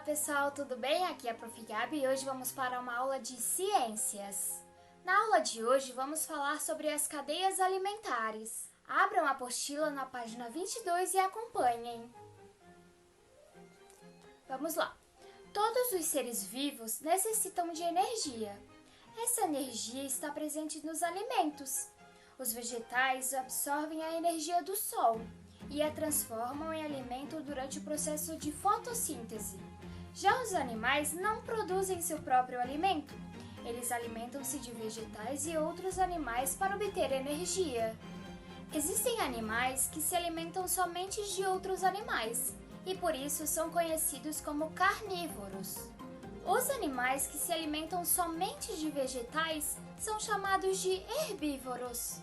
pessoal, tudo bem? Aqui é a Prof. Gabi e hoje vamos para uma aula de ciências. Na aula de hoje vamos falar sobre as cadeias alimentares. Abram a apostila na página 22 e acompanhem. Vamos lá. Todos os seres vivos necessitam de energia. Essa energia está presente nos alimentos. Os vegetais absorvem a energia do sol e a transformam em alimento durante o processo de fotossíntese. Já os animais não produzem seu próprio alimento. Eles alimentam-se de vegetais e outros animais para obter energia. Existem animais que se alimentam somente de outros animais e por isso são conhecidos como carnívoros. Os animais que se alimentam somente de vegetais são chamados de herbívoros.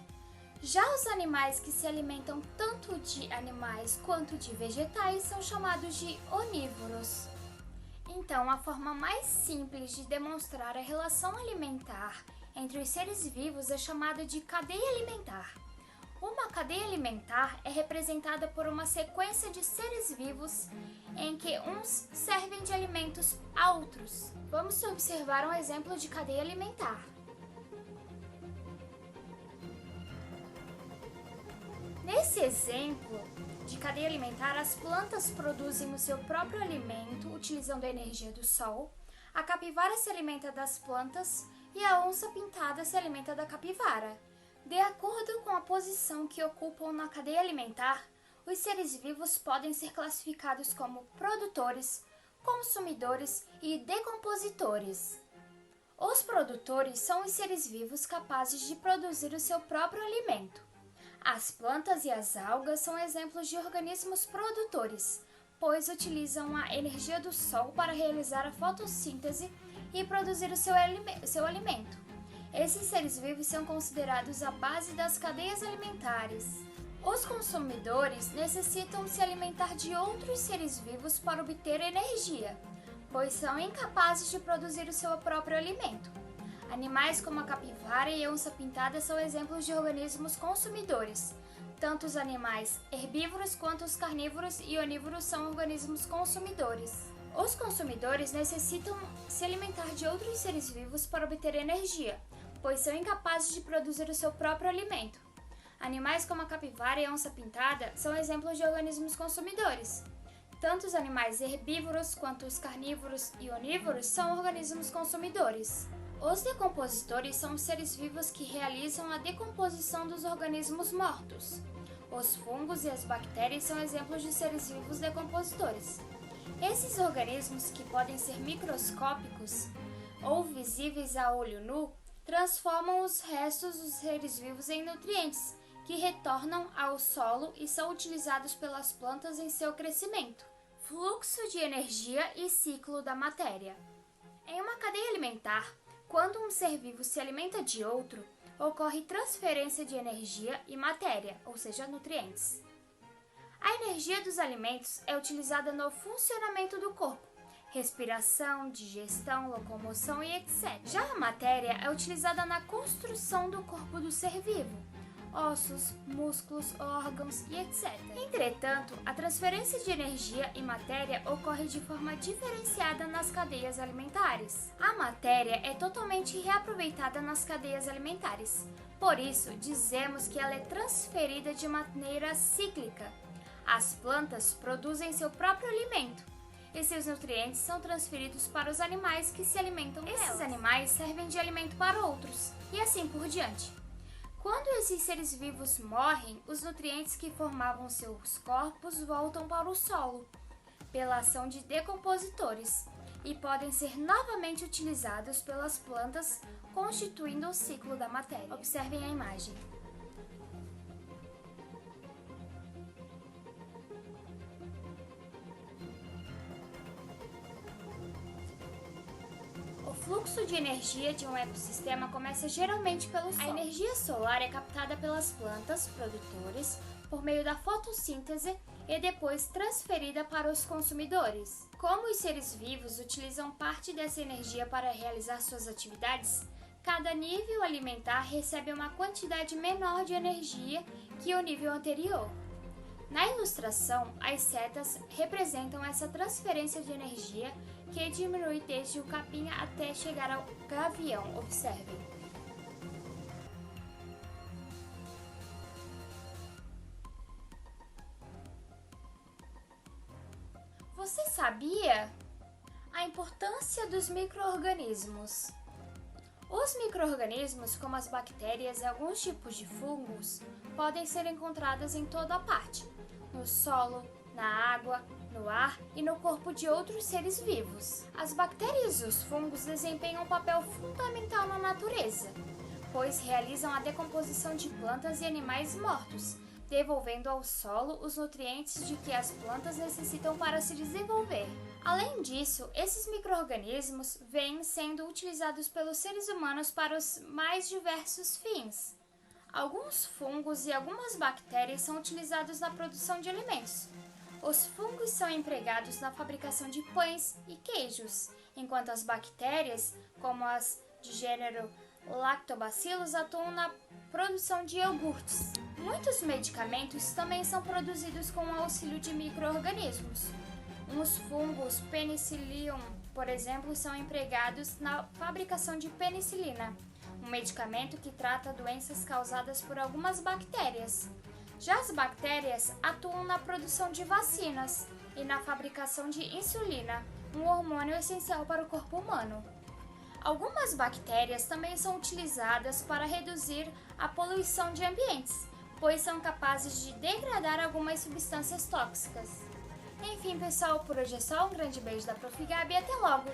Já os animais que se alimentam tanto de animais quanto de vegetais são chamados de onívoros. Então, a forma mais simples de demonstrar a relação alimentar entre os seres vivos é chamada de cadeia alimentar. Uma cadeia alimentar é representada por uma sequência de seres vivos em que uns servem de alimentos a outros. Vamos observar um exemplo de cadeia alimentar. Nesse exemplo de cadeia alimentar, as plantas produzem o seu próprio alimento utilizando a energia do sol, a capivara se alimenta das plantas e a onça pintada se alimenta da capivara. De acordo com a posição que ocupam na cadeia alimentar, os seres vivos podem ser classificados como produtores, consumidores e decompositores. Os produtores são os seres vivos capazes de produzir o seu próprio alimento. As plantas e as algas são exemplos de organismos produtores, pois utilizam a energia do sol para realizar a fotossíntese e produzir o seu alimento. Esses seres vivos são considerados a base das cadeias alimentares. Os consumidores necessitam se alimentar de outros seres vivos para obter energia, pois são incapazes de produzir o seu próprio alimento. Animais como a capivara e a onça pintada são exemplos de organismos consumidores. Tanto os animais herbívoros quanto os carnívoros e onívoros são organismos consumidores. Os consumidores necessitam se alimentar de outros seres vivos para obter energia, pois são incapazes de produzir o seu próprio alimento. Animais como a capivara e a onça pintada são exemplos de organismos consumidores. Tanto os animais herbívoros quanto os carnívoros e onívoros são organismos consumidores. Os decompositores são os seres vivos que realizam a decomposição dos organismos mortos. Os fungos e as bactérias são exemplos de seres vivos decompositores. Esses organismos, que podem ser microscópicos ou visíveis a olho nu, transformam os restos dos seres vivos em nutrientes, que retornam ao solo e são utilizados pelas plantas em seu crescimento. Fluxo de energia e ciclo da matéria. Em uma cadeia alimentar, quando um ser vivo se alimenta de outro, ocorre transferência de energia e matéria, ou seja, nutrientes. A energia dos alimentos é utilizada no funcionamento do corpo, respiração, digestão, locomoção e etc. Já a matéria é utilizada na construção do corpo do ser vivo, ossos, músculos, órgãos e etc. Entretanto, a transferência de energia e matéria ocorre de forma diferenciada nas cadeias alimentares. A matéria é totalmente reaproveitada nas cadeias alimentares. Por isso, dizemos que ela é transferida de maneira cíclica. As plantas produzem seu próprio alimento e seus nutrientes são transferidos para os animais que se alimentam delas. Esses animais servem de alimento para outros e assim por diante. Quando esses seres vivos morrem, os nutrientes que formavam seus corpos voltam para o solo, pela ação de decompositores, e podem ser novamente utilizados pelas plantas, constituindo o ciclo da matéria. Observem a imagem. O fluxo de energia de um ecossistema começa geralmente pelo sol. A energia solar é captada pelas plantas, produtores, por meio da fotossíntese e depois transferida para os consumidores. Como os seres vivos utilizam parte dessa energia para realizar suas atividades, cada nível alimentar recebe uma quantidade menor de energia que o nível anterior. Na ilustração, as setas representam essa transferência de energia que diminui desde o capim até chegar ao gavião. Observem. Você sabia a importância dos micro-organismos? Os micro-organismos, como as bactérias e alguns tipos de fungos, podem ser encontrados em toda parte, no solo, na água, no ar e no corpo de outros seres vivos. As bactérias e os fungos desempenham um papel fundamental na natureza, pois realizam a decomposição de plantas e animais mortos, devolvendo ao solo os nutrientes de que as plantas necessitam para se desenvolver. Além disso, esses micro-organismos vêm sendo utilizados pelos seres humanos para os mais diversos fins. Alguns fungos e algumas bactérias são utilizados na produção de alimentos. Os fungos são empregados na fabricação de pães e queijos, enquanto as bactérias, como as de gênero Lactobacillus, atuam na produção de iogurtes. Muitos medicamentos também são produzidos com o auxílio de micro-organismos. Os fungos Penicillium, por exemplo, são empregados na fabricação de penicilina, um medicamento que trata doenças causadas por algumas bactérias. Já as bactérias atuam na produção de vacinas e na fabricação de insulina, um hormônio essencial para o corpo humano. Algumas bactérias também são utilizadas para reduzir a poluição de ambientes, pois são capazes de degradar algumas substâncias tóxicas. Enfim, pessoal, por hoje é só. Um grande beijo da Prof. Gabi e até logo!